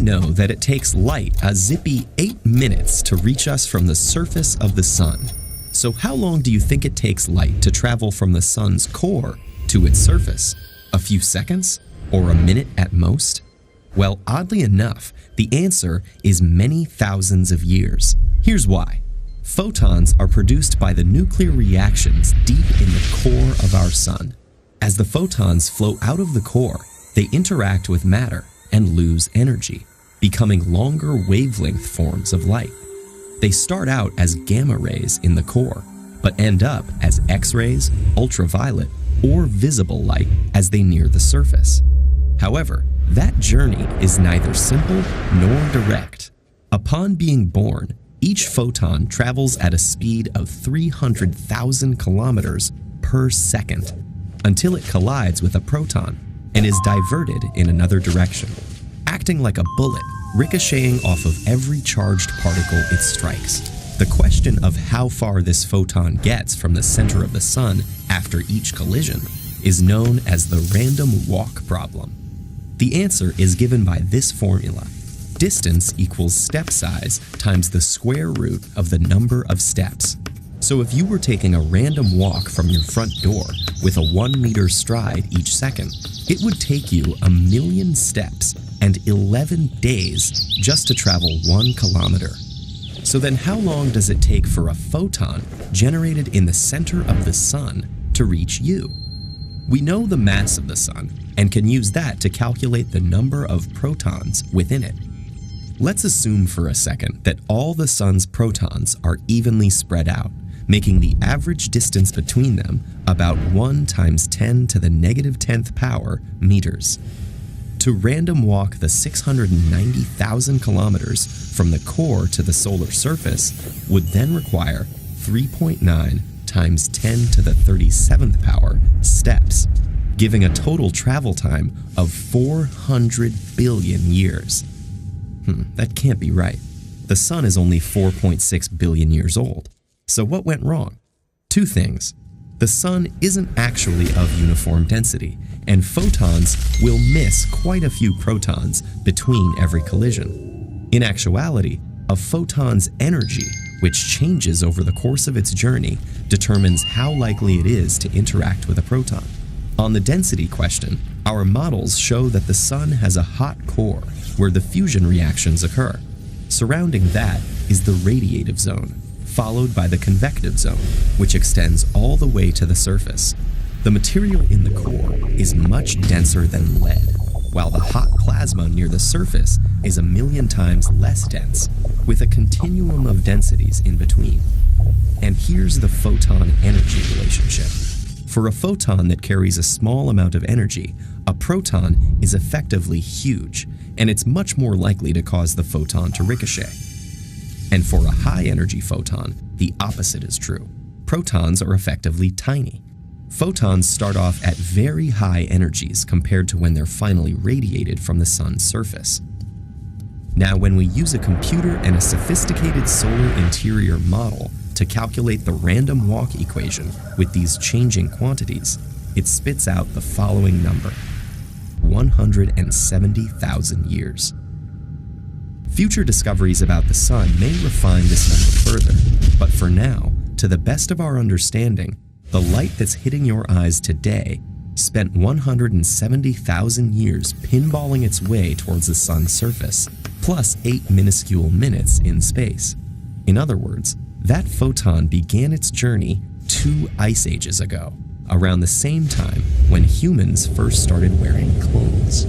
know that it takes light a zippy 8 minutes to reach us from the surface of the sun. So how long do you think it takes light to travel from the sun's core to its surface? A few seconds? Or a minute at most? Well, oddly enough, the answer is many thousands of years. Here's why. Photons are produced by the nuclear reactions deep in the core of our sun. As the photons flow out of the core, they interact with matter and lose energy, becoming longer wavelength forms of light. They start out as gamma rays in the core, but end up as X-rays, ultraviolet, or visible light as they near the surface. However, that journey is neither simple nor direct. Upon being born, each photon travels at a speed of 300,000 kilometers per second until it collides with a proton and is diverted in another direction, acting like a bullet ricocheting off of every charged particle it strikes. The question of how far this photon gets from the center of the sun after each collision is known as the random walk problem. The answer is given by this formula. Distance equals step size times the square root of the number of steps. So if you were taking a random walk from your front door with a 1 meter stride each second, it would take you 1,000,000 steps and 11 days just to travel 1 kilometer. So then how long does it take for a photon generated in the center of the sun to reach you? We know the mass of the sun and can use that to calculate the number of protons within it. Let's assume for a second that all the sun's protons are evenly spread out, making the average distance between them about 1 × 10 to the negative 10th power meters. To random walk the 690,000 kilometers from the core to the solar surface would then require 3.9 × 10 to the 37th power steps, giving a total travel time of 400 billion years. That can't be right. The sun is only 4.6 billion years old. So what went wrong? 2 things. The sun isn't actually of uniform density, and photons will miss quite a few protons between every collision. In actuality, a photon's energy, which changes over the course of its journey, determines how likely it is to interact with a proton. On the density question, our models show that the sun has a hot core where the fusion reactions occur. Surrounding that is the radiative zone, followed by the convective zone, which extends all the way to the surface. The material in the core is much denser than lead, while the hot plasma near the surface is 1,000,000 times less dense, with a continuum of densities in between. And here's the photon-energy relationship. For a photon that carries a small amount of energy, a proton is effectively huge, and it's much more likely to cause the photon to ricochet. And for a high-energy photon, the opposite is true. Protons are effectively tiny. Photons start off at very high energies compared to when they're finally radiated from the sun's surface. Now, when we use a computer and a sophisticated solar interior model to calculate the random walk equation with these changing quantities, it spits out the following number: 170,000 years. Future discoveries about the sun may refine this number further, but for now, to the best of our understanding, the light that's hitting your eyes today spent 170,000 years pinballing its way towards the sun's surface, plus 8 minuscule minutes in space. In other words, that photon began its journey 2 ice ages ago, around the same time when humans first started wearing clothes.